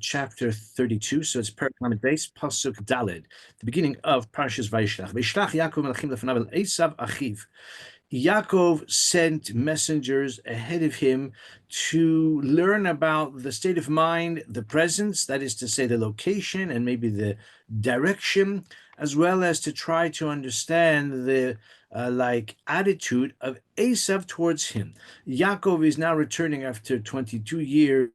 chapter 32, so it's Perek Lamed Beis, Pasuk Daled, the beginning of Parashas VaYishlach. VaYishlach Yaakov melachim lefanav el Esav achiv. Yaakov sent messengers ahead of him to learn about the state of mind, the presence, that is to say the location and maybe the direction, as well as to try to understand the attitude of Esav towards him. Yaakov is now returning after 22 years,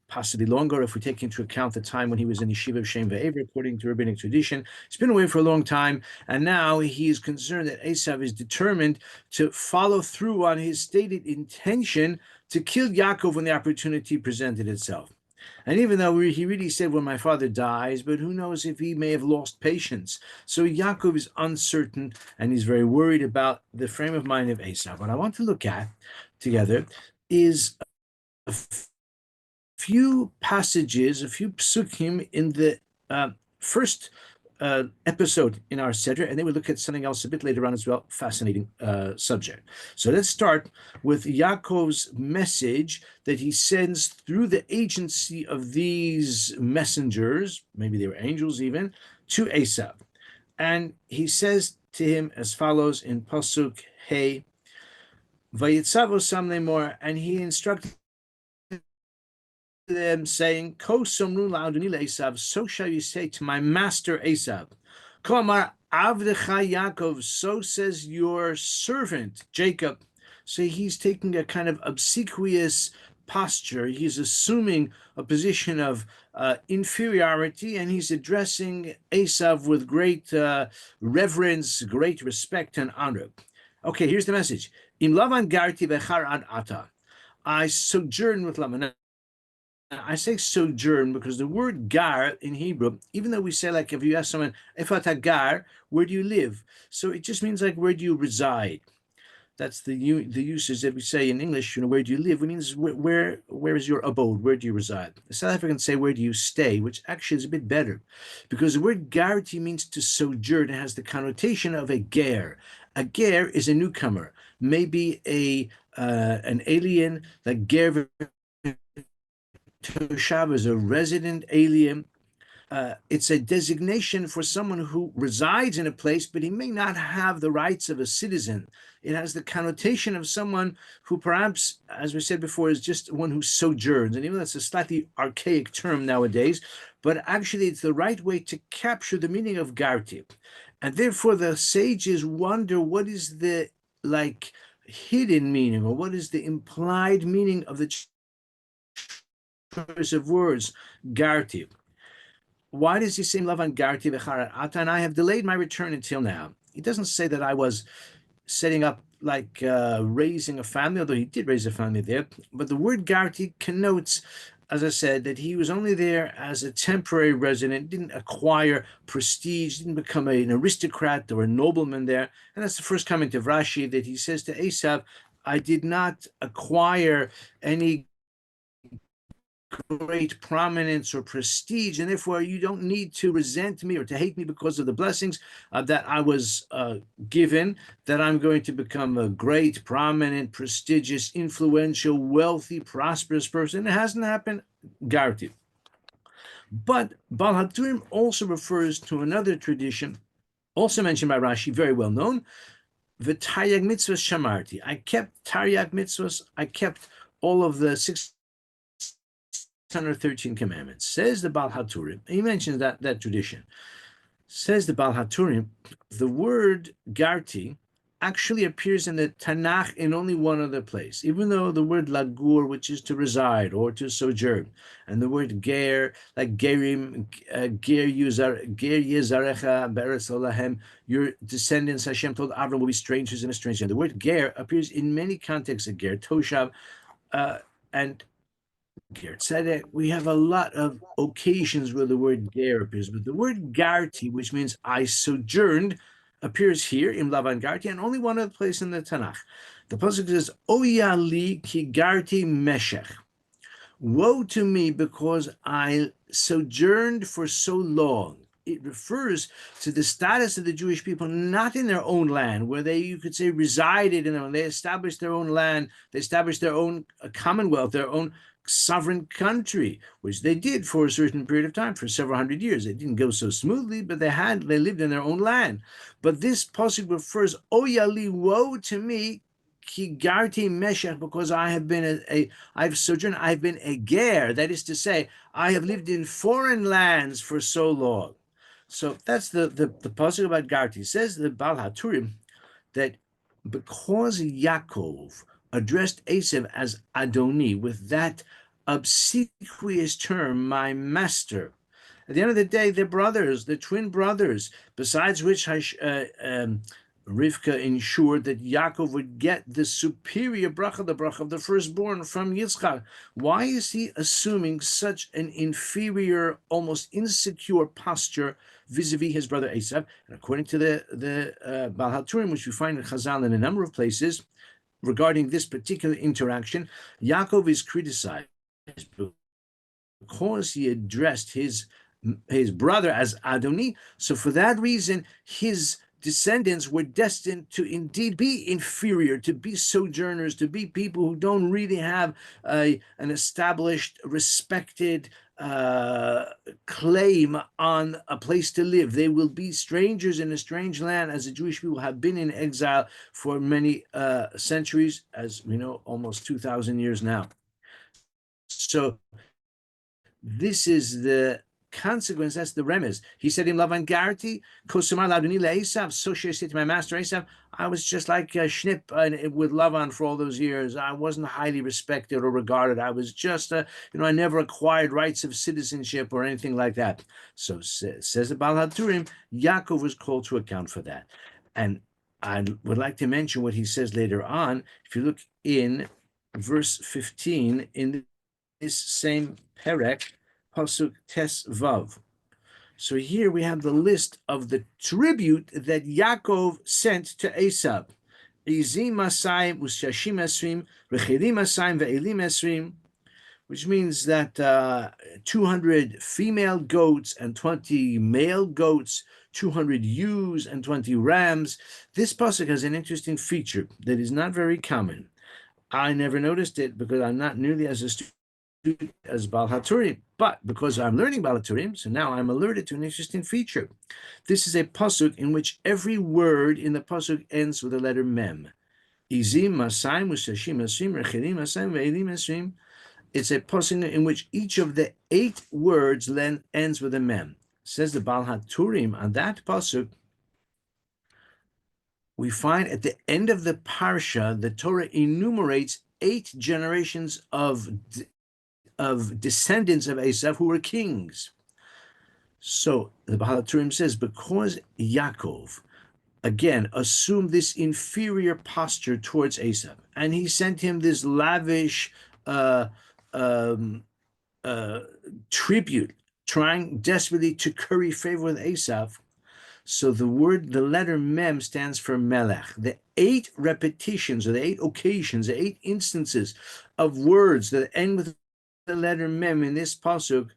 possibly longer if we take into account the time when he was in Yeshiva of Shem Ve'ever, according to rabbinic tradition. He's been away for a long time, and now he is concerned that Esav is determined to follow through on his stated intention to kill Yaakov when the opportunity presented itself. And even though he really said, when my father dies, but who knows if he may have lost patience. So Yaakov is uncertain, and he's very worried about the frame of mind of Esav. What I want to look at together is a few passages, a few psukim in the first episode in our Seder, and then we'll look at something else a bit later on as well. Fascinating subject. So let's start with Yaakov's message that he sends through the agency of these messengers, maybe they were angels even, to Esav. And he says to him as follows in Pasuk Hey, Vayitzavo Sam Lemor, and he instructed them, saying, Ko somru la'adoni le'Esav, so shall you say to my master Esav. Ko amar avdecha Yaakov, so says your servant Jacob. So he's taking a kind of obsequious posture. He's assuming a position of inferiority, and he's addressing Esav with great reverence, great respect and honor. Okay, here's the message. Im Lavan garti v'char ad ata. I sojourn with Lavan. I say sojourn because the word gar in Hebrew, even though we say, like, if you ask someone, Efata gar, where do you live? So it just means like, where do you reside? That's the usage that we say in English, where do you live? It means where is your abode? Where do you reside? The South Africans say, where do you stay? Which actually is a bit better, because the word garti means to sojourn. It has the connotation of a ger. A ger is a newcomer, maybe an alien, like ger Toshav is a resident alien. It's a designation for someone who resides in a place, but he may not have the rights of a citizen. It has the connotation of someone who perhaps, as we said before, is just one who sojourns. And even though that's a slightly archaic term nowadays, but actually it's the right way to capture the meaning of Garti. And therefore the sages wonder, what is the hidden meaning, or what is the implied meaning of the choice of words, Garti? Why does he say Lavan Garti v'char ata, and I have delayed my return until now? He doesn't say that I was setting up raising a family, although he did raise a family there. But the word Garti connotes, as I said, that he was only there as a temporary resident, didn't acquire prestige, didn't become an aristocrat or a nobleman there. And that's the first comment of Rashi, that he says to Esav, I did not acquire any great prominence or prestige, and therefore you don't need to resent me or to hate me because of the blessings that I was given, that I'm going to become a great, prominent, prestigious, influential, wealthy, prosperous person. It hasn't happened, Garti. But haTurim also refers to another tradition, also mentioned by Rashi, very well known, the Taryag mitzvahs shamarti. I kept Taryag mitzvahs, I kept all of the 613 commandments. Says the haTurim, he mentions that tradition. Says the haTurim, the word Garti actually appears in the Tanakh in only one other place, even though the word lagur, which is to reside or to sojourn, and the word ger, like gerim, ger yezarecha beretz olahem, your descendants, Hashem told Avram, will be strangers in a strange land. The word ger appears in many contexts of ger, toshav, and ger tzedek. We have a lot of occasions where the word ger appears, but the word garti, which means I sojourned, appears here in Lavan Garti, and only one other place in the Tanakh. The pasuk says, Oya li ki garti meshech. Woe to me because I sojourned for so long. It refers to the status of the Jewish people not in their own land, where they, you could say, resided in their own. They established their own land. They established their own commonwealth, their own sovereign country, which they did for a certain period of time, for several hundred years. It didn't go so smoothly, but they lived in their own land. But this pasuk refers, Oyali, woe to me, ki garti meshach, because I have been I've sojourned, I've been a ger. That is to say, I have lived in foreign lands for so long. So that's the pasuk about garti. It says the Baal haTurim that because Yaakov addressed Esav as Adoni with that obsequious term, my master. At the end of the day, they're brothers, they're twin brothers, besides which Rivka ensured that Yaakov would get the superior bracha, the bracha of the firstborn from Yitzchak. Why is he assuming such an inferior, almost insecure posture vis-a-vis his brother Esav? And according to the Baal HaTurim, which we find in Chazal in a number of places, regarding this particular interaction, Yaakov is criticized because he addressed his brother as Adoni. So for that reason, his descendants were destined to indeed be inferior, to be sojourners, to be people who don't really have an established, respected claim on a place to live. They will be strangers in a strange land, as the Jewish people have been in exile for many centuries, as we know, almost 2,000 years now. So this is the consequence, that's the remez. He said in Lavan Garti, Kosumar Laduni Esav, so she said to my master Esav, I was just like a Shnip with Lavan for all those years. I wasn't highly respected or regarded. I was just, I never acquired rights of citizenship or anything like that. So says the Baal HaTurim, Yaakov was called to account for that. And I would like to mention what he says later on. If you look in verse 15, in this same perek, Pasuk Tes Vav. So here we have the list of the tribute that Yaakov sent to Esav. Izim Masayim Ushashim Esrim, Rechilim Masayim Ve'elim Esrim, which means that 200 female goats and 20 male goats, 200 ewes and 20 rams. This pasuk has an interesting feature that is not very common. I never noticed it because I'm not nearly as astute as Baal HaTurim, but because I'm learning Baal HaTurim, so now I'm alerted to an interesting feature. This is a pasuk in which every word in the pasuk ends with the letter mem. Izim, Masayim, Usashim, Esrim, Rechilim, Masayim, Ve'elim, Esrim. It's a pasuk in which each of the 8 words ends with a mem. Says the Baal HaTurim on that pasuk, we find at the end of the Parasha, the Torah enumerates 8 generations of descendants of Esav who were kings. So the Baal HaTurim says, because Yaakov, again, assumed this inferior posture towards Esav, and he sent him this lavish tribute, trying desperately to curry favor with Esav. So the letter mem stands for melech. The 8 repetitions, or the 8 occasions, the 8 instances of words that end with the letter mem in this pasuk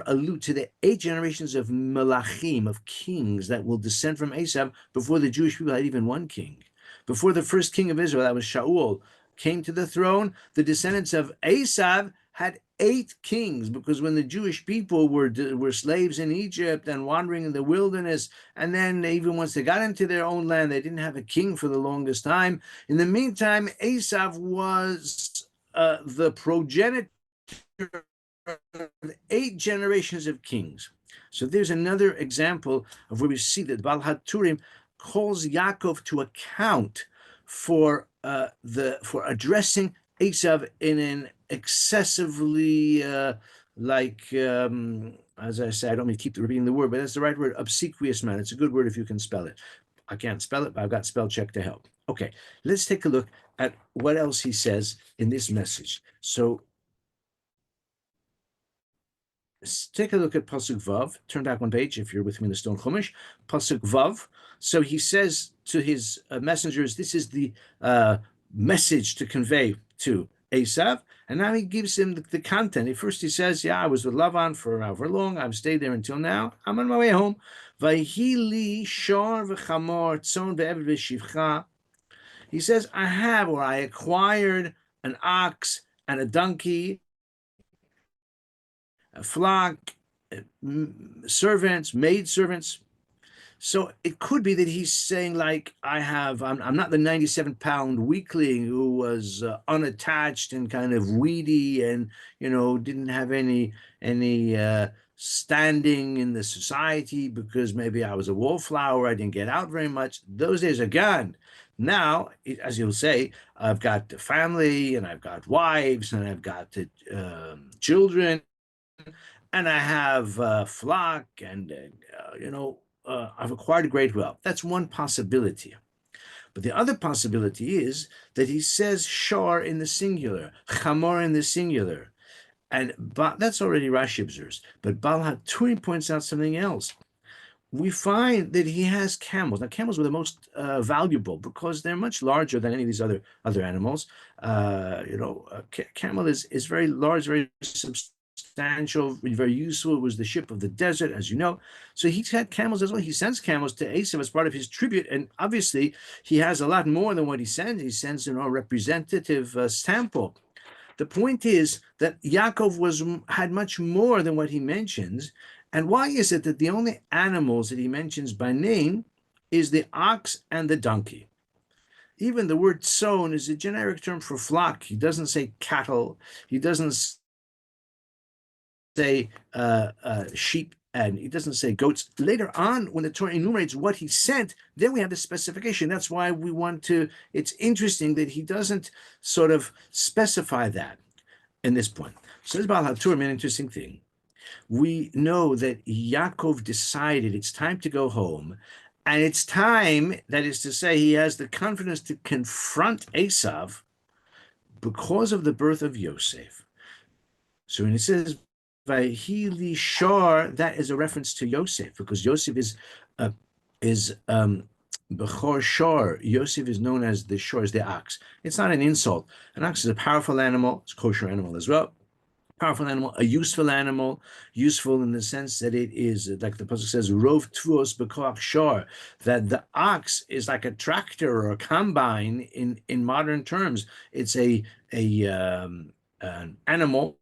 allude to the 8 generations of melachim, of kings that will descend from Esav before the Jewish people had even one king. Before the first king of Israel, that was Shaul, came to the throne, the descendants of Esav had 8 kings, because when the Jewish people were slaves in Egypt and wandering in the wilderness, and then even once they got into their own land, they didn't have a king for the longest time. In the meantime, Esav was the progenitor of 8 generations of kings. So there's another example of where we see that Baal HaTurim calls Yaakov to account for addressing Esav in an excessively as I say, I don't mean to keep repeating the word, but that's the right word, obsequious manner. It's a good word if you can spell it. I can't spell it, but I've got spell check to help. Okay, let's take a look at what else he says in this message. So let's take a look at Pasuk Vav. Turn back one page if you're with me in the Stone Chumash. Pasuk Vav. So he says to his messengers, this is the message to convey to Esav, and now he gives him the content. At first he says, I was with Lavan for however long, I've stayed there until now, I'm on my way home. He says, I acquired an ox and a donkey a flock, servants, maid servants. So it could be that he's saying, like, I'm not the 97-pound weakling who was unattached and kind of weedy and, didn't have any standing in the society because maybe I was a wallflower. I didn't get out very much. Those days are gone. Now, as you'll say, I've got a family and I've got wives and I've got children and I have a flock and, I've acquired great wealth. That's one possibility. But the other possibility is that he says shar in the singular, chamor in the singular. And that's already Rashi observes. But Bal HaTurim points out something else. We find that he has camels. Now, camels were the most valuable because they're much larger than any of these other animals. Camel is very large, very substantial, very useful. It was the ship of the desert, as you know. So he's had camels as well. He sends camels to Esav as part of his tribute, and obviously he has a lot more than what he sends. He sends a representative sample. The point is that Yaakov had much more than what he mentions. And why is it that the only animals that he mentions by name is the ox and the donkey? Even the word sown is a generic term for flock. He doesn't say cattle. He doesn't say sheep, and he doesn't say goats. Later on, when the Torah enumerates what he sent, then we have the specification. That's why it's interesting that he doesn't sort of specify that in this point. So this Baal HaTurim, an interesting thing. We know that Yaakov decided it's time to go home, and it's time, that is to say, he has the confidence to confront Esav because of the birth of Yosef. So when it says Vayhi Shar, that is a reference to Yosef, because Yosef is Bechor Shar. Yosef is known as the Shar, as the ox. It's not an insult. An ox is a powerful animal. It's a kosher animal as well. Powerful animal, a useful animal, useful in the sense that it is, like the pasuk says, Rov Tvos B'Koach Shar, that the ox is like a tractor or a combine in modern terms. It's an animal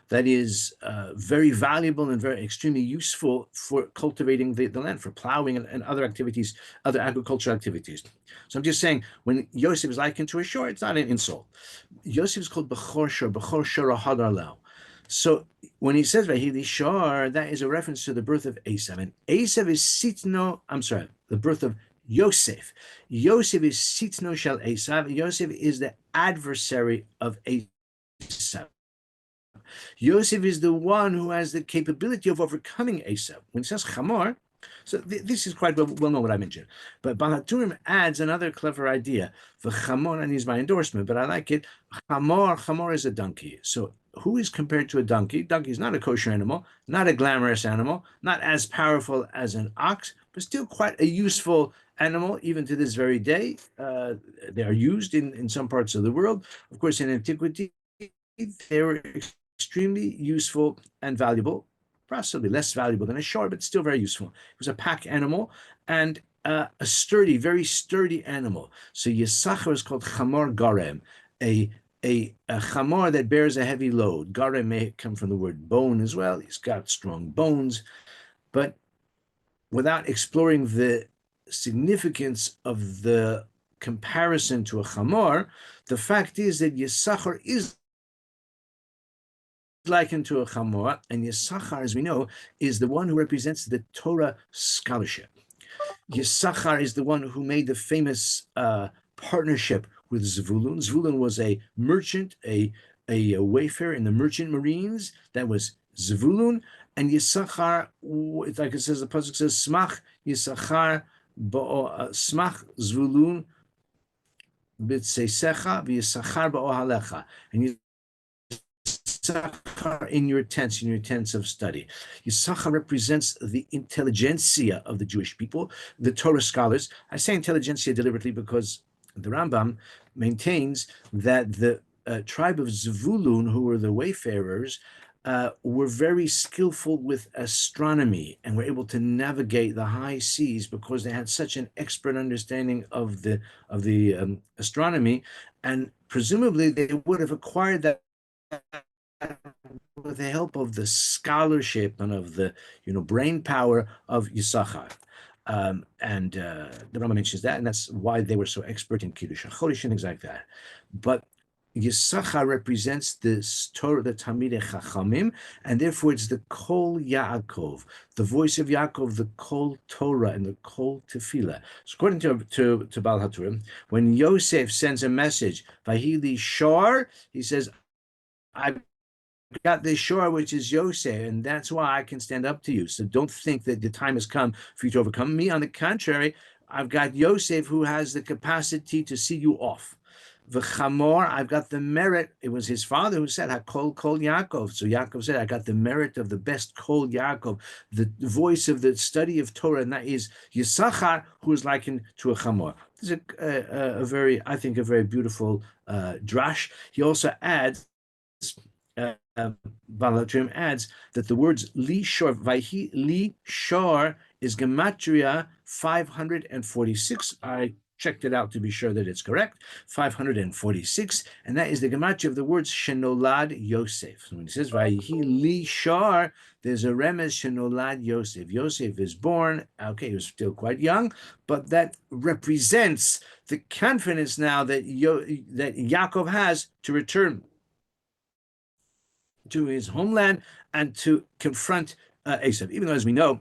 that is very valuable and very extremely useful for cultivating the land, for plowing and other activities, other agricultural activities. So I'm just saying, when Yosef is likened to a shore, it's not an insult. Yosef is called Bechor Shor Hadar Lau. So when he says Vahili Shor, that is a reference to the birth of Esav. And Esav is the birth of Yosef. Yosef is Sitno Shel Esav. Yosef is the adversary of Esav. Yosef is the one who has the capability of overcoming Esav. When he says Chamor, so this is quite well known what I mentioned. But Baal HaTurim adds another clever idea. The Chamor, and he's my endorsement, but I like it. Chamor is a donkey. So who is compared to a donkey? Donkey is not a kosher animal, not a glamorous animal, not as powerful as an ox, but still quite a useful animal, even to this very day. They are used in some parts of the world. Of course, in antiquity, they were extremely useful and valuable, possibly less valuable than a shor, but still very useful. It was a pack animal and a very sturdy animal. So Yisachar is called Chamor Garem, a chamor that bears a heavy load. Garem may come from the word bone as well. He's got strong bones, but without exploring the significance of the comparison to a chamor, the fact is that Yisachar is likened to a chamor, and Yisachar, as we know, is the one who represents the Torah scholarship. Yisachar is the one who made the famous partnership with Zvulun. Zvulun was a merchant, a wayfarer in the merchant marines. That was Zvulun, and Yisachar, like it says, the pasuk says, Smach Yisachar, Smach Zvulun b'tzeisecha v'Yisachar ba'ohalecha, and Yisachar in your tents of study. Yisachar represents the intelligentsia of the Jewish people, the Torah scholars. I say intelligentsia deliberately because the Rambam maintains that the tribe of Zvulun, who were the wayfarers, were very skillful with astronomy and were able to navigate the high seas because they had such an expert understanding of the astronomy, and presumably they would have acquired that with the help of the scholarship and of the brain power of Yisachar. And the Rambam mentions that, and that's why they were so expert in Kiddush and Chodesh and things like that. But Yisachar represents the Torah, the Talmidei Chachamim, and therefore it's the Kol Yaakov, the voice of Yaakov, the Kol Torah, and the Kol Tefillah. So according to Baal HaTurim, when Yosef sends a message, Vayili Shor, he says, I've got this shore, which is Yosef, and that's why I can stand up to you. So don't think that the time has come for you to overcome me. On the contrary, I've got Yosef who has the capacity to see you off. The Chamor, I've got the merit. It was his father who said, HaKol Kol Yaakov. So Yaakov said, I got the merit of the best Kol Yaakov, the voice of the study of Torah, and that is Yisachar, who is likened to a Chamor. This is I think, a very beautiful drash. He also adds, Baal HaTurim adds that the words Li Shor, Vayhi Li Shor, is Gematria 546. I checked it out to be sure that it's correct. 546, and that is the Gematria of the words Shenolad Yosef. So when he says Vayhi Li Shor, there's a remez Shenolad Yosef. Yosef is born. Okay, he was still quite young, but that represents the confidence now that Yaakov has to return to his homeland and to confront Esav. Even though, as we know,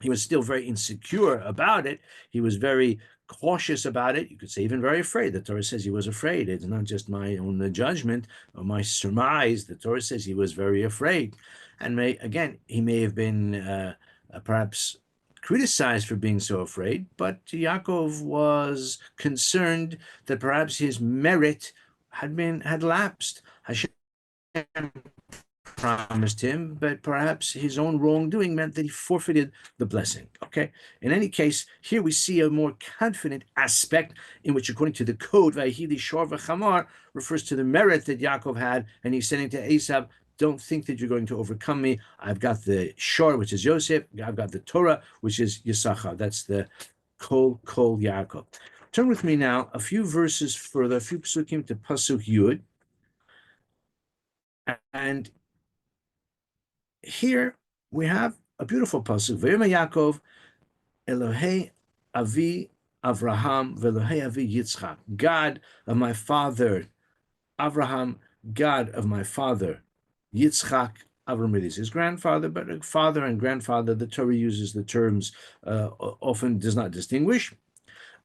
he was still very insecure about it. He was very cautious about it. You could say even very afraid. The Torah says he was afraid. It's not just my own judgment or my surmise. The Torah says he was very afraid. And he may have been perhaps criticized for being so afraid, but Yaakov was concerned that perhaps his merit had lapsed. Hashem promised him, but perhaps his own wrongdoing meant that he forfeited the blessing. Okay. In any case, here we see a more confident aspect in which, according to the code, Vayhi Shor v'Chamar refers to the merit that Yaakov had, and he's saying to Esav, don't think that you're going to overcome me. I've got the Shor, which is Yosef. I've got the Torah, which is Yisachar. That's the Kol Yaakov. Turn with me now a few verses further, a few psukim to Pasuk Yud. And here we have a beautiful pasuk. V'yomer Yaakov, Elohei Avi Avraham, v'Elohei Avi Yitzchak. God of my father Avraham, God of my father Yitzchak. Avram is his grandfather, but father and grandfather, the Torah uses the terms often does not distinguish.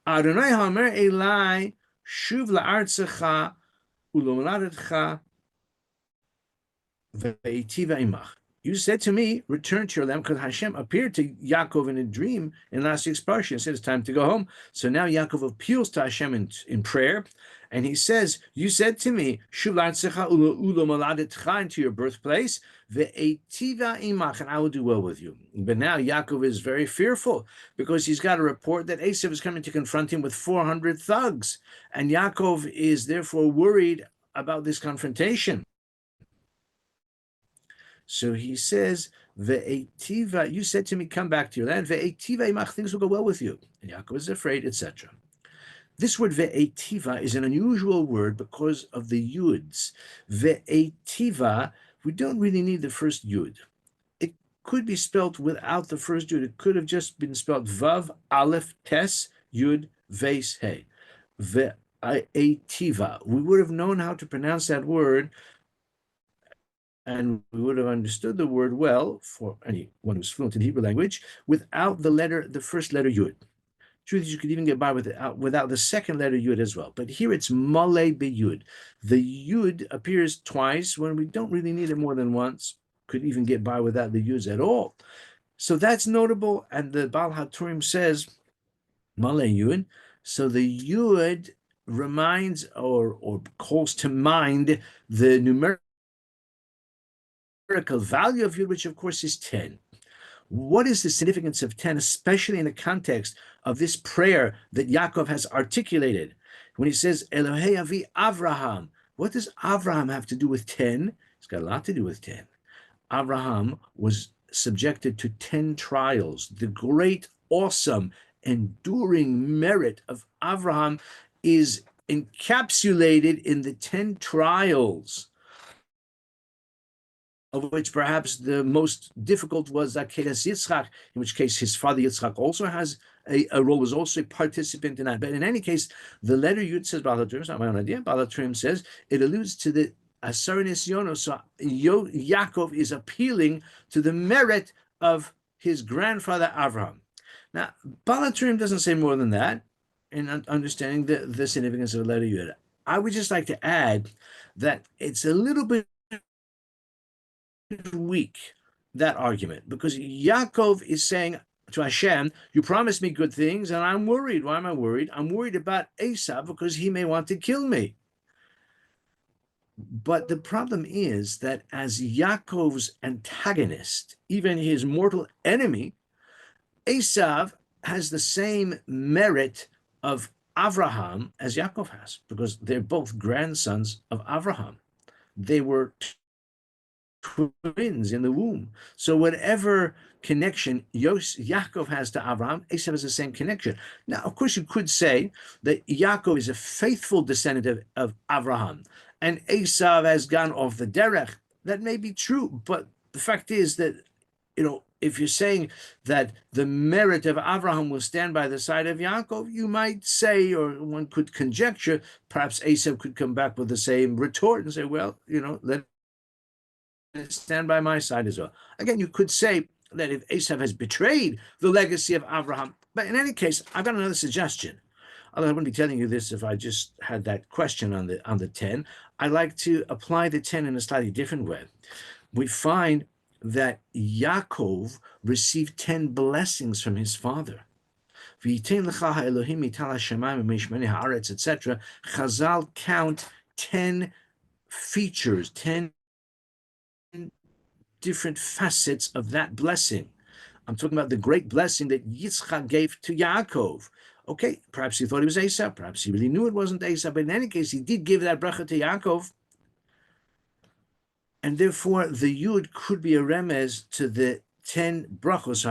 Adonai Hamer Elai Shuv la'artzecha u'lo'moladecha ve'eitiva imach. You said to me, return to your land, because Hashem appeared to Yaakov in a dream in last week's Parasha and said it's time to go home. So now Yaakov appeals to Hashem in prayer, and he says, you said to me, Shuv la'artzecha u'lo'moladecha, into your birthplace, ve'eitiva imach, and I will do well with you. But now Yaakov is very fearful because he's got a report that Esav is coming to confront him with 400 thugs, and Yaakov is therefore worried about this confrontation. So he says, Ve'etiva, you said to me, come back to your land. Ve'etiva imach, things will go well with you. And Yaakov is afraid, etc. This word ve'etiva is an unusual word because of the yuds. Ve'etiva, we don't really need the first yud. It could be spelled without the first yud. It could have just been spelled vav, aleph, tes, yud, ves, he. Ve'etiva. We would have known how to pronounce that word, and we would have understood the word well for anyone who's fluent in the Hebrew language without the first letter Yud. Truth is, you could even get by without the second letter Yud as well. But here it's Malay B'Yud. The Yud appears twice when we don't really need it more than once. Could even get by without the Yuds at all. So that's notable. And the Baal HaTurim says Malay Yud. So the Yud reminds or calls to mind the numerical value of Yud, which of course is 10. What is the significance of 10, especially in the context of this prayer that Yaakov has articulated? When he says, Elohei Avi Avraham, what does Avraham have to do with 10? It's got a lot to do with 10. Avraham was subjected to 10 trials. The great, awesome, enduring merit of Avraham is encapsulated in the 10 trials of which perhaps the most difficult was Zakeres Yitzchak, in which case his father Yitzchak also has a role, was also a participant in that. But in any case, the letter Yud says, Balatrim, it's not my own idea, Balatrim says, it alludes to the Asaris Yono. So Yaakov is appealing to the merit of his grandfather Avraham. Now, Balatrim doesn't say more than that in understanding the significance of the letter Yud. I would just like to add that it's a little bit weak, that argument, because Yaakov is saying to Hashem, you promised me good things, and I'm worried. Why am I worried? I'm worried about Esau because he may want to kill me. But the problem is that as Yaakov's antagonist, even his mortal enemy, Esau has the same merit of Avraham as Yaakov has, because they're both grandsons of Avraham. They were twins in the womb. So whatever connection Yaakov has to Abraham, Esau has the same connection. Now, of course, you could say that Yaakov is a faithful descendant of Abraham, and Esau has gone off the derech. That may be true, but the fact is that, if you're saying that the merit of Abraham will stand by the side of Yaakov, you might say, or one could conjecture, perhaps Esau could come back with the same retort and say, well, let stand by my side as well. Again, you could say that if Esau has betrayed the legacy of Abraham, but in any case, I've got another suggestion. Although I wouldn't be telling you this if I just had that question on the 10. I like to apply the 10 in a slightly different way. We find that Yaakov received 10 blessings from his father. Etc. Chazal count 10 features, 10 different facets of that blessing. I'm talking about the great blessing that Yitzchak gave to Yaakov. Okay, perhaps he thought it was Esau, perhaps he really knew it wasn't Esau, but in any case, he did give that bracha to Yaakov. And therefore, the Yud could be a remez to the 10 brachos.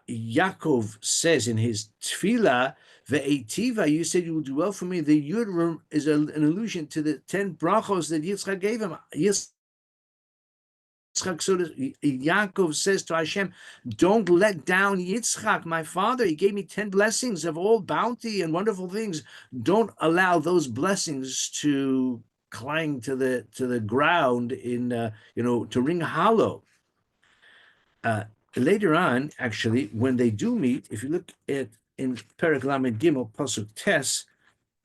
Yaakov says in his tefillah, Ve'etiva, you said you will do well for me. The Yud is an allusion to the 10 brachos that Yitzchak gave him. Yaakov says to Hashem, don't let down Yitzchak, my father. He gave me 10 blessings of all bounty and wonderful things. Don't allow those blessings to clang to the ground to ring hollow. Later on, actually, when they do meet, if you look at in Perek Lamed Gimel Pasuk Tes,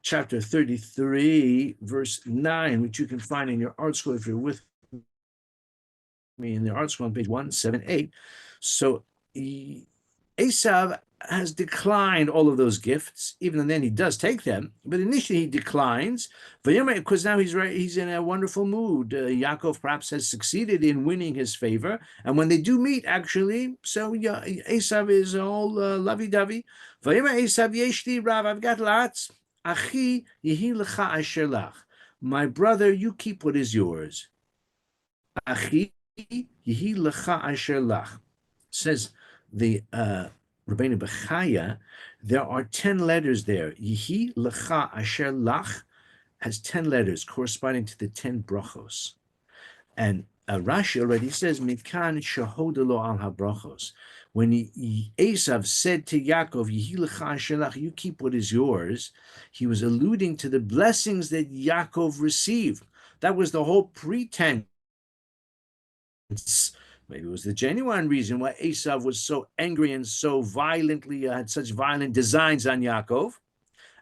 chapter 33, verse 9, which you can find in your art school if you're with me in the art school on page 178. So Esau has declined all of those gifts, even then he does take them, but initially he declines, because now he's in a wonderful mood. Yaakov perhaps has succeeded in winning his favor, and when they do meet, actually, so Esau is all lovey-dovey. Esau, yeshli rav, I've got lots. Achi yehi lecha asher lach. My brother, you keep what is yours. Achi yehi lecha asher lach. Says the Rabbeinu Bechaya, there are 10 letters there. Yehi lecha asher lach has 10 letters corresponding to the 10 brachos. And Rashi already says, Mikan shahodelo al ha-brachos. When Esav said to Yaakov, Yehi lecha asher lach, you keep what is yours, he was alluding to the blessings that Yaakov received. That was the whole pretense. Maybe it was the genuine reason why Esau was so angry and so violently, had such violent designs on Yaakov.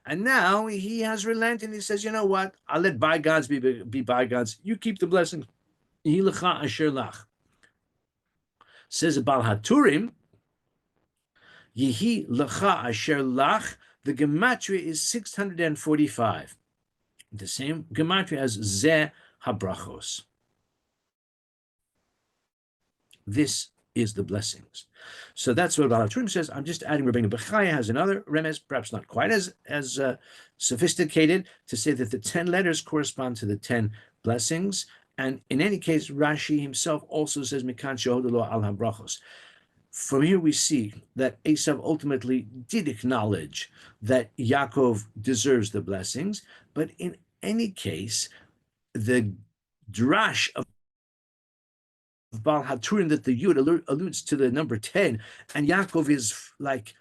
And now he has relented and he says, you know what? I'll let bygones be bygones. You keep the blessing. Yilecha asher lach. Says about haTurim, Yehi lecha asher lach, the gematria is 645. The same gematria as Ze habrachos. This is the blessings. So that's what haTurim says. I'm just adding Rabbeinu Bechaya has another remez, perhaps not quite as sophisticated, to say that the 10 letters correspond to the 10 blessings. And in any case, Rashi himself also says, Mikan shehodelo al ha-brachos. From here we see that Esau ultimately did acknowledge that Yaakov deserves the blessings, but in any case, the drash of Baal haTurim that the Yud alludes to the number 10, and Yaakov is like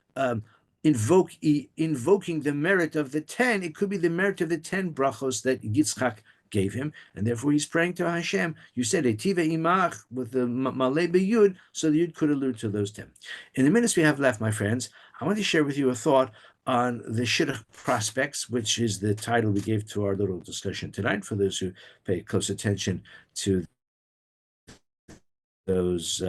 invoking the merit of the 10. It could be the merit of the 10 brachos that Yitzchak gave him, and therefore he's praying to Hashem. You said Etive Imach with the Malay Yud, so the Yud could allude to those 10. In the minutes we have left, my friends, I want to share with you a thought on the Shidduch prospects, which is the title we gave to our little discussion tonight, for those who pay close attention to those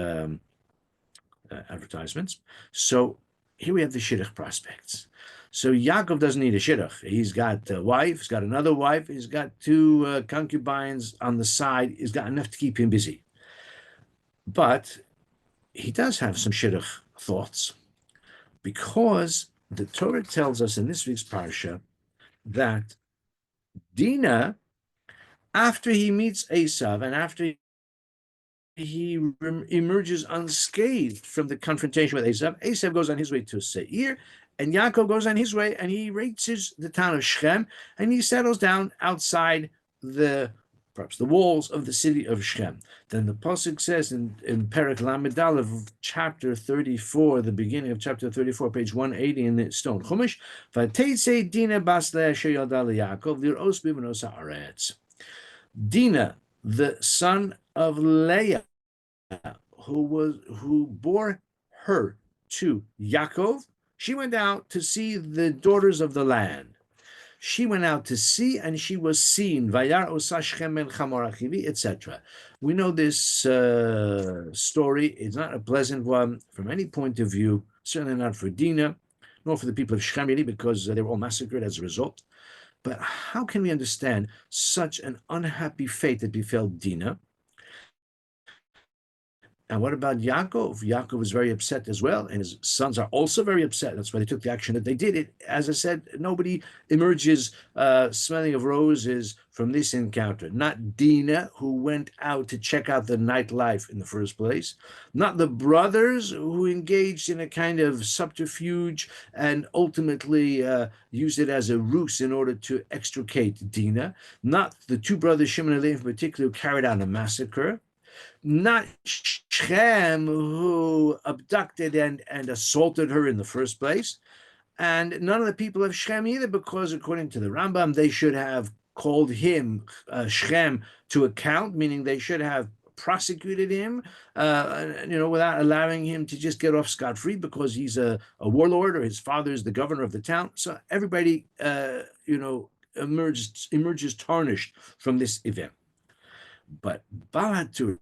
advertisements. So here we have the Shidduch prospects. So Yaakov doesn't need a Shidduch. He's got a wife, he's got another wife, he's got two concubines on the side. He's got enough to keep him busy. But he does have some Shidduch thoughts, because the Torah tells us in this week's Parasha that Dinah, after he meets Esav and after he emerges unscathed from the confrontation with Esav, Esav goes on his way to Seir, and Yaakov goes on his way, and he reaches the town of Shechem, and he settles down outside perhaps the walls of the city of Shechem. Then the pasuk says in Perek Lamed Aleph, chapter 34, the beginning of chapter 34, page 180 in the Stone Chumash, V'teitze Dinah bas Leah asher yalda leYaakov lir'os b'vnos haaretz. Dinah, the son of Leah, who bore her to Yaakov, she went out to see the daughters of the land. She went out to see, and she was seen. Vayar osa Shechem ben Chamor achivi, etc. We know this story is not a pleasant one from any point of view, certainly not for Dinah, nor for the people of Shechem, because they were all massacred as a result. But how can we understand such an unhappy fate that befell Dinah? And what about Yaakov? Yaakov was very upset as well, and his sons are also very upset. That's why they took the action that they did. It, as I said, nobody emerges smelling of roses from this encounter. Not Dinah, who went out to check out the nightlife in the first place. Not the brothers, who engaged in a kind of subterfuge and ultimately used it as a ruse in order to extricate Dinah. Not the two brothers, Shimon and Levi in particular, who carried out a massacre. Not Shem, who abducted and assaulted her in the first place, and none of the people of Shem either, because according to the Rambam, they should have called him, Shem, to account, meaning they should have prosecuted him, without allowing him to just get off scot-free because he's a warlord, or his father is the governor of the town. So everybody, emerges tarnished from this event. But Baal haTurim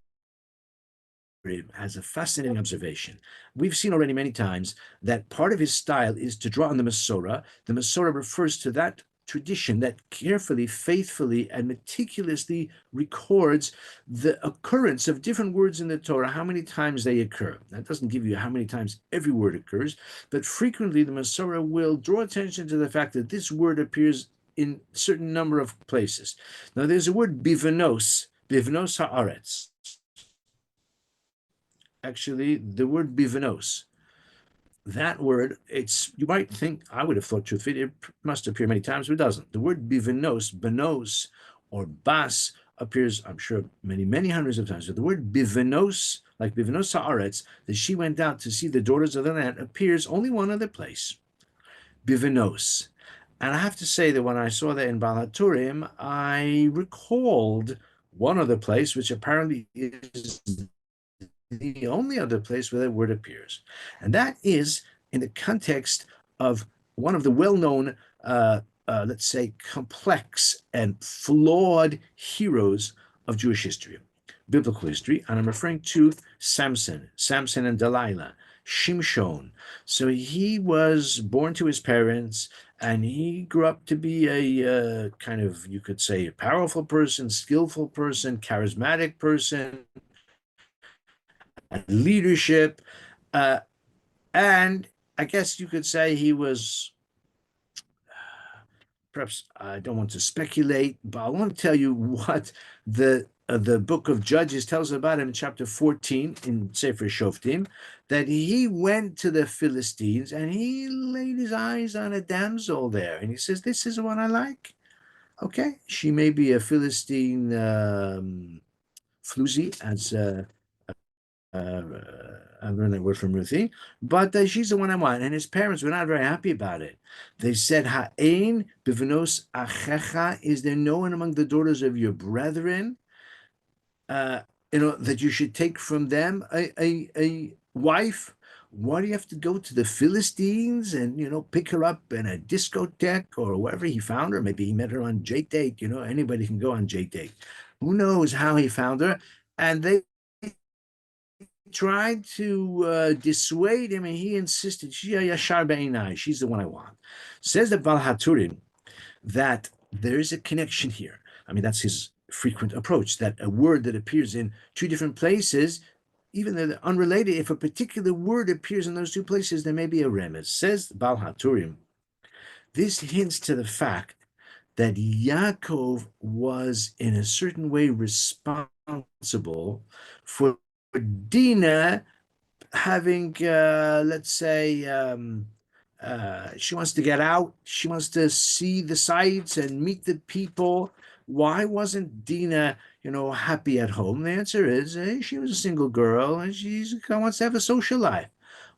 has a fascinating observation. We've seen already many times that part of his style is to draw on the Masorah. The Masorah refers to that tradition that carefully, faithfully, and meticulously records the occurrence of different words in the Torah, how many times they occur. That doesn't give you how many times every word occurs, but frequently the Masorah will draw attention to the fact that this word appears in a certain number of places. Now, there's a word bivnos haaretz. Actually, the word bivnos, that word, you might think, I would have thought truthfully, it must appear many times, but it doesn't. The word bivnos, benos, or bas, appears, I'm sure, many, many hundreds of times. But the word bivnos, like bivnos haaretz, that she went out to see the daughters of the land, appears only one other place, bivnos. And I have to say that when I saw that in Baal haTurim, I recalled one other place, which apparently is the only other place where that word appears. And that is in the context of one of the well-known, let's say, complex and flawed heroes of Jewish history, biblical history. And I'm referring to Samson and Delilah, Shimshon. So he was born to his parents, and he grew up to be a kind of, you could say, a powerful person, skillful person, charismatic person, leadership, and I guess you could say he was, perhaps I don't want to speculate, but I want to tell you what the book of Judges tells about him in chapter 14 in Sefer Shoftim, that he went to the Philistines and he laid his eyes on a damsel there, and he says, "This is the one I like." Okay, she may be a Philistine floozy, as I learned that word from Ruthie, but she's the one I want. And his parents were not very happy about it. They said, Ha'ein bivnos achecha, is there no one among the daughters of your brethren, uh, that you should take from them a wife? Why do you have to go to the Philistines and, pick her up in a discotheque or wherever he found her? Maybe he met her on J date. Anybody can go on J date. Who knows how he found her? And they tried to dissuade him, and he insisted, she's the one I want. Says the haTurim that there is a connection here. I mean, that's his frequent approach, that a word that appears in two different places, even though they're unrelated, if a particular word appears in those two places, there may be a remez. Says Bal HaTurim, this hints to the fact that Yaakov was in a certain way responsible for Dinah having, let's say, she wants to get out. She wants to see the sights and meet the people. Why wasn't Dinah, happy at home? The answer is she was a single girl and she wants to have a social life.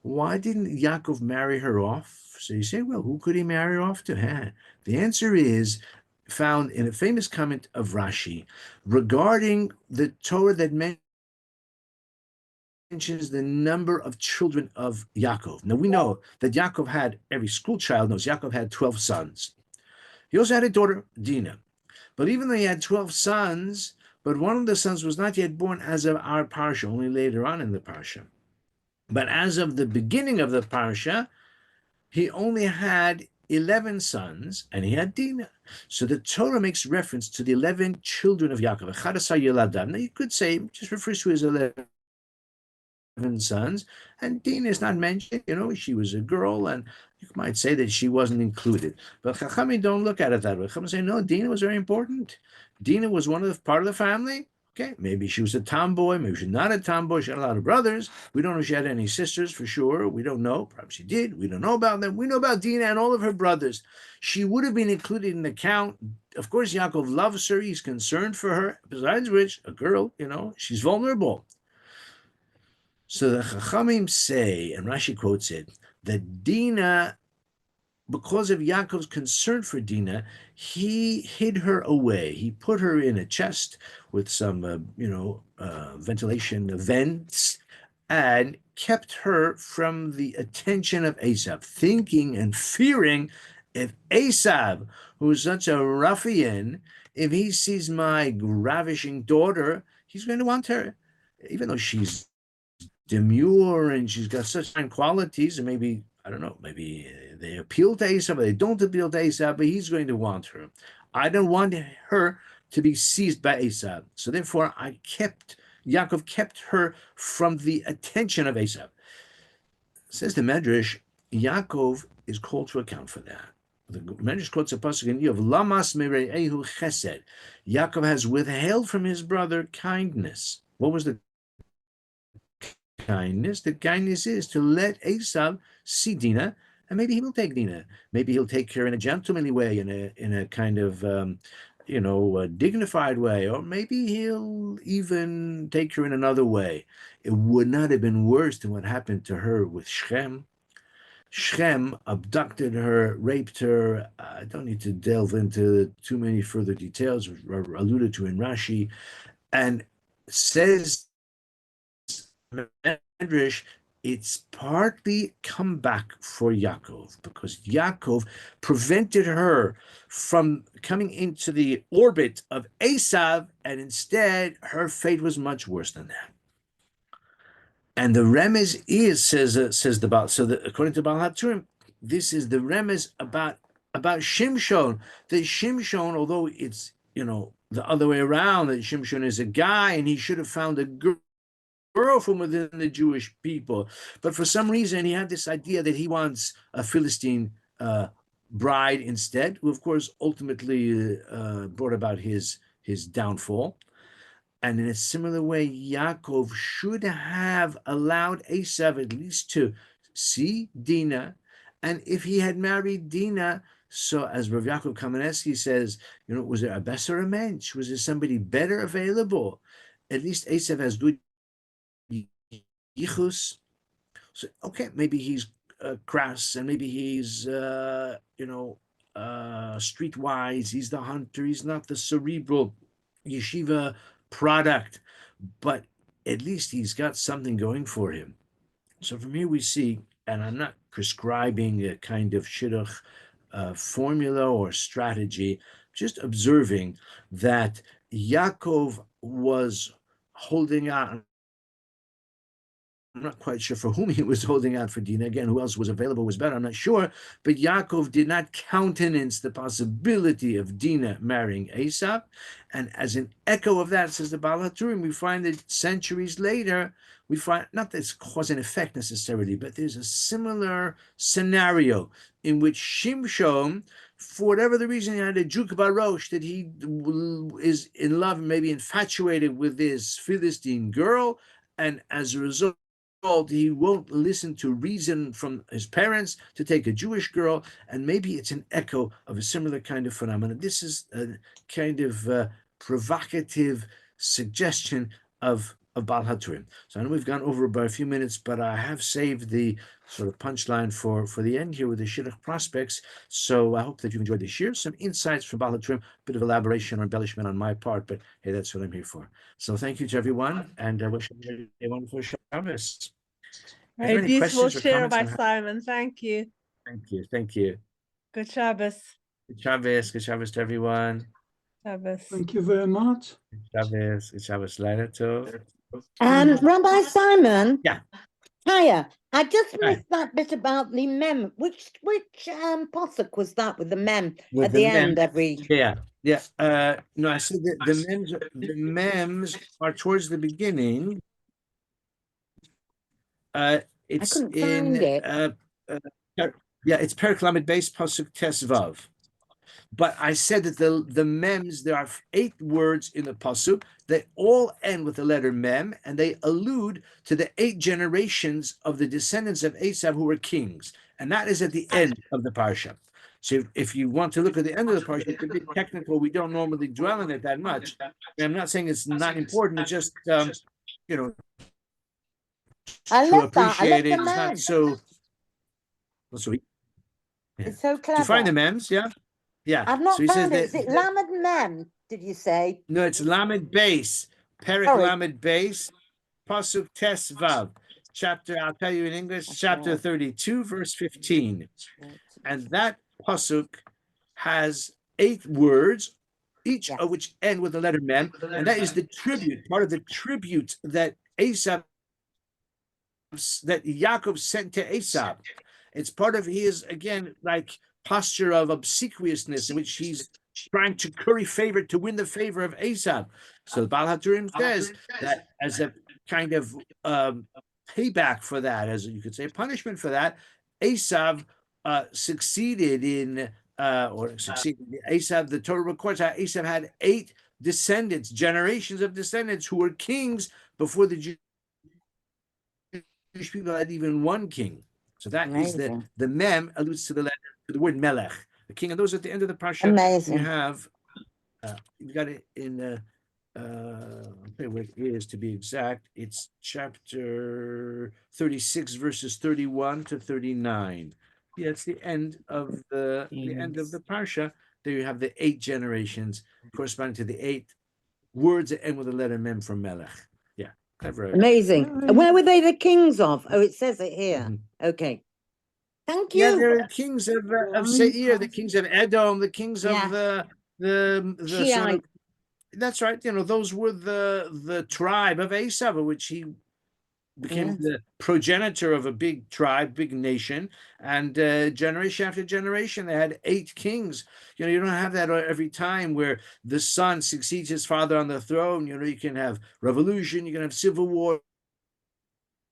Why didn't Yaakov marry her off? So you say, well, who could he marry off to? The answer is found in a famous comment of Rashi regarding the Torah that mentions the number of children of Yaakov. Now we know that Yaakov had, every school child knows, Yaakov had 12 sons. He also had a daughter, Dinah. But even though he had 12 sons, but one of the sons was not yet born as of our Parasha, only later on in the Parasha. But as of the beginning of the Parasha, he only had 11 sons, and he had Dinah. So the Torah makes reference to the 11 children of Yaakov. Now you could say, just refers to his 11 sons, and Dinah is not mentioned. She was a girl, and you might say that she wasn't included. But Chachamim don't look at it that way. Chachamim say, no, Dinah was very important. Dinah was part of the family. Okay, maybe she was a tomboy, maybe she's not a tomboy. She had a lot of brothers. We don't know if she had any sisters for sure. We don't know. Perhaps she did. We don't know about them. We know about Dinah and all of her brothers. She would have been included in the count. Of course, Yaakov loves her. He's concerned for her. Besides which, a girl, she's vulnerable. So the Chachamim say, and Rashi quotes it, that Dinah, because of Yaakov's concern for Dinah, he hid her away. He put her in a chest with some, ventilation vents, and kept her from the attention of Esav, thinking and fearing if Esav, who's such a ruffian, if he sees my ravishing daughter, he's going to want her, even though she's demure and she's got such fine qualities, and maybe, I don't know, maybe they appeal to Esav, but they don't appeal to Esav, but he's going to want her. I don't want her to be seized by Esav. So therefore, Yaakov kept her from the attention of Esav. Says the Medrash, Yaakov is called to account for that. The Medrash quotes a pasuk in of Lamas Mere'ehu Chesed. Yaakov has withheld from his brother kindness. What was the kindness? The kindness is to let Esav see Dinah, and maybe he will take Dinah. Maybe he'll take her in a gentlemanly way, in a kind of a dignified way, or maybe he'll even take her in another way. It would not have been worse than what happened to her with Shechem. Shechem abducted her, raped her. I don't need to delve into too many further details, alluded to in Rashi, and says Medrash, it's partly comeback for Yaakov, because Yaakov prevented her from coming into the orbit of Esav, and instead her fate was much worse than that. And the remez is, says the Baal, according to Baal HaTurim, this is the remez about Shimshon. That Shimshon, although it's the other way around, that Shimshon is a guy and he should have found a girl from within the Jewish people, but for some reason he had this idea that he wants a Philistine bride instead, who of course ultimately brought about his downfall. And in a similar way, Yaakov should have allowed Esav at least to see Dinah, and if he had married Dinah, so as Rav Yaakov Kamenetsky says, was there a better mensch? Was there somebody better available? At least Esav has good yichus. So, okay, maybe he's crass, and maybe he's streetwise. He's the hunter. He's not the cerebral yeshiva product, but at least he's got something going for him. So from here we see, and I'm not prescribing a kind of shidduch formula or strategy, just observing that Yaakov was holding out. I'm not quite sure for whom he was holding out for Dinah. Again, who else was available was better, I'm not sure. But Yaakov did not countenance the possibility of Dinah marrying Esau. And as an echo of that, says the Baal HaTurim, we find that centuries later, we find, not that it's cause and effect necessarily, but there's a similar scenario in which Shimshon, for whatever the reason, he had a juk barosh, that he is in love, maybe infatuated with this Philistine girl, and as a result, he won't listen to reason from his parents to take a Jewish girl, and maybe it's an echo of a similar kind of phenomenon. This is a kind of provocative suggestion of Baal HaTurim. So I know we've gone over by a few minutes, but I have saved the sort of punchline for the end here with the Shidduch prospects. So I hope that you enjoyed this year. Some insights from Baal HaTurim, a bit of elaboration or embellishment on my part, but hey, that's what I'm here for. So thank you to everyone, and I wish everybody a wonderful Shabbos. Very beautiful share by Simon. Thank you. Thank you. Thank you. Good Shabbos. Good Shabbos. Good Shabbos to everyone. Shabbos. Thank you very much. Good Shabbos. Good Shabbos. Later too. Rabbi Simon. Yeah. Hiya. I just Hi. missed that bit about the mem. Which posuk was that with the mem With at the the mem. end every? Yeah. No, I said that the mems are towards the beginning. It's I couldn't in find it. it's Perek Lamed Beis Pasuk Tes Vav. But I said that the mems, there are 8 words in the pasuk. They all end with the letter mem, and they allude to the 8 generations of the descendants of Esau who were kings, and that is at the end of the parsha. So if you want to look at the end of the parsha, it's a bit technical. We don't normally dwell on it that much. And I'm not saying it's not important. It's just I to love that. I appreciate love it. the It's not mem. so. It's so clever. Do you find the mems? Yeah. Yeah. I've not So he says found it. Is that, it Lamed Mem? Did you say? no, it's Lamed Beis, Perek Sorry. Lamed Beis, Pasuk Tes Vav, chapter, I'll tell you in English, chapter 32, verse 15. And that Pasuk has 8 words, each of which end with the letter Mem, and that is the tribute, part of the tribute that Yaakov sent to Esau. It's part of his, again, like posture of obsequiousness in which he's trying to curry favor to win the favor of Esau. So the Baal HaTurim says that as a kind of payback for that, as you could say, punishment for that, Esau succeeded in, Esau, the Torah records how Esau had 8 descendants, generations of descendants who were kings before the Jewish people had even one king. So that Amazing. is the mem alludes to the letter, to the word melech, the king. And those at the end of the parsha. Amazing. You have, you got it in, I'll tell you where it is to be exact. It's chapter 36, verses 31 to 39. Yeah, it's the end of the end of the parsha. There you have the 8 generations corresponding to the 8 words that end with the letter mem from melech. Yeah, clever. Amazing. And where were they the kings of? Oh, it says it here. Mm-hmm. Okay. Thank you. Yeah, they're the kings of Seir, the kings of Edom, the kings of the sort of, that's right. Those were the tribe of Esau, which he became the progenitor of a big tribe, big nation, and generation after generation, they had 8 kings. You don't have that every time where the son succeeds his father on the throne. You can have revolution, you can have civil war.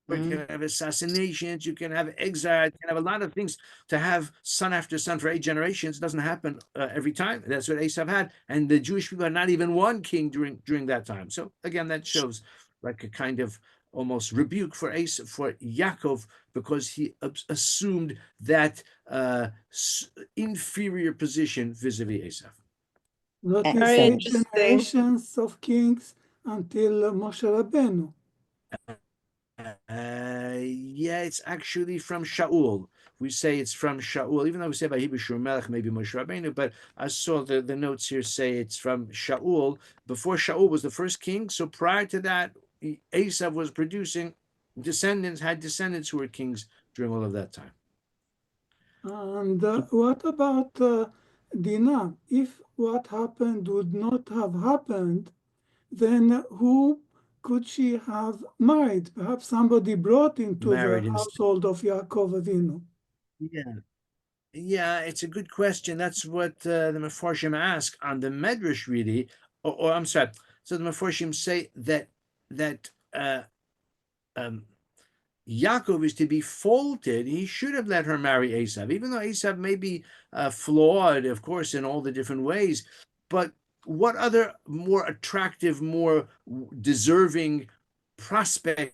You can have assassinations, you can have exile, you can have a lot of things. To have son after son for 8 generations doesn't happen every time. That's what Esau had, and the Jewish people had not even one king during that time. So again, that shows like a kind of almost rebuke for Yaakov, because he assumed that inferior position vis-a-vis Esau. Not in 8 generations of kings until Moshe Rabbeinu. Yeah, it's actually from Shaul. We say it's from Shaul, even though we say by Hebrew Melech, maybe Moshe Rabbeinu, but I saw the notes here say it's from Shaul. Before Shaul was the first king, so prior to that, Esav was producing had descendants who were kings during all of that time. And what about Dinah? If what happened would not have happened, then who could she have married? Perhaps somebody brought into the household of Yaakov Avinu. Yeah, it's a good question. That's what the Mefarshim ask on the Medrash, really. Or I'm sorry. So the Mefarshim say that Yaakov is to be faulted. He should have let her marry Esav, even though Esav may be flawed, of course, in all the different ways. But what other more attractive, more deserving prospects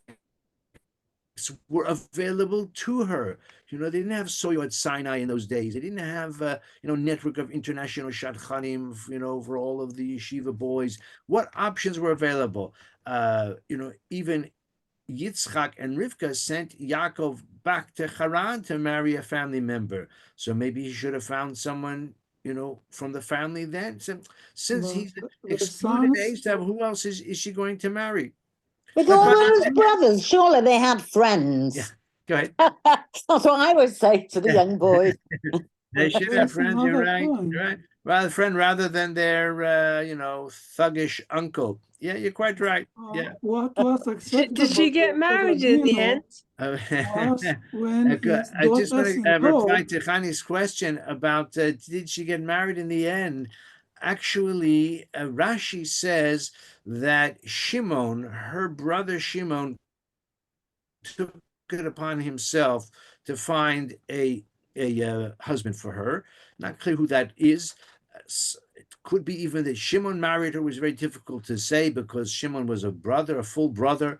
were available to her? They didn't have Soyo at Sinai in those days. They didn't have network of international shadchanim, for all of the yeshiva boys. What options were available? Even Yitzchak and Rivka sent Yaakov back to Haran to marry a family member. So maybe he should have found someone, from the family then. So, since he's excluded Esav, who else is she going to marry? With all those brothers, surely they had friends. Yeah, go ahead. That's what I would say to the young boys. They should have friends, you're right. Well, friend rather than their, thuggish uncle. Yeah, you're quite right. Yeah. What was acceptable? Did she get married in the end? When I just want to reply to Chani's question about did she get married in the end? Actually, Rashi says that Shimon, her brother Shimon, took it upon himself to find a husband for her. Not clear who that is. It could be even that Shimon married her. It was very difficult to say because Shimon was a full brother.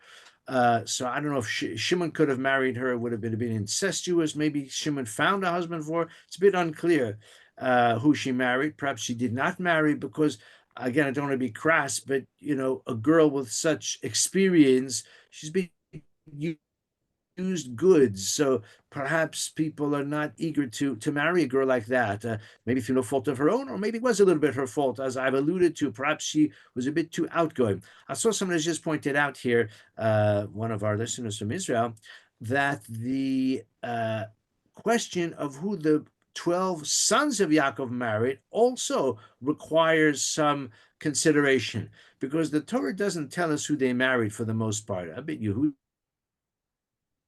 So I don't know if Shimon could have married her. It would have been incestuous. Maybe Shimon found a husband for her. It's a bit unclear who she married. Perhaps she did not marry because, again, I don't want to be crass, but a girl with such experience, she's been used goods, so perhaps people are not eager to marry a girl like that, maybe through no fault of her own, or maybe it was a little bit her fault, as I've alluded to. Perhaps she was a bit too outgoing. I saw someone has just pointed out here, one of our listeners from Israel, that the question of who the 12 sons of Yaakov married also requires some consideration, because the Torah doesn't tell us who they married for the most part. I bet you who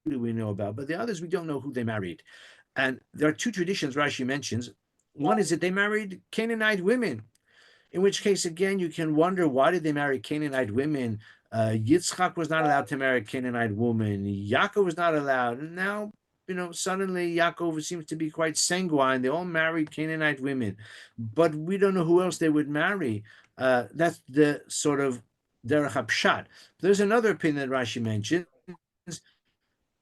we know about, but the others we don't know who they married. And there are two traditions Rashi mentions. One is that they married Canaanite women, in which case, again, you can wonder, why did they marry Canaanite women? Yitzchak was not allowed to marry a Canaanite woman. Yaakov was not allowed. And now, suddenly Yaakov seems to be quite sanguine. They all married Canaanite women, but we don't know who else they would marry. That's the sort of derech hapshat. There's another opinion that Rashi mentions,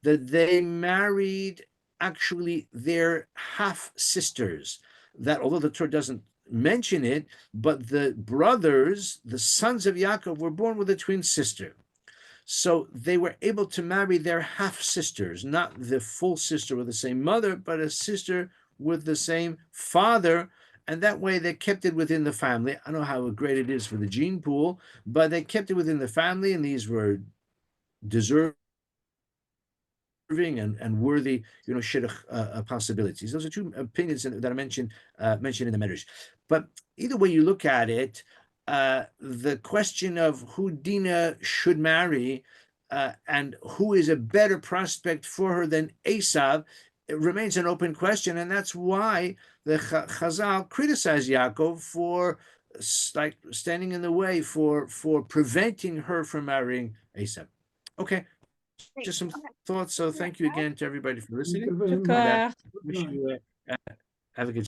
that they married actually their half sisters. That, although the Torah doesn't mention it, but the brothers, the sons of Yaakov, were born with a twin sister. So they were able to marry their half sisters, not the full sister with the same mother, but a sister with the same father. And that way they kept it within the family. I don't know how great it is for the gene pool, but they kept it within the family, and these were deserving and worthy, Shidduch possibilities. Those are two opinions that I mentioned in the Medrash. But either way you look at it, the question of who Dinah should marry and who is a better prospect for her than Esav, it remains an open question, and that's why the Chazal criticized Yaakov for standing in the way, for preventing her from marrying Esav. Okay. Just some thoughts. So thank you again to everybody for listening. Thank you very much. Wish you have a good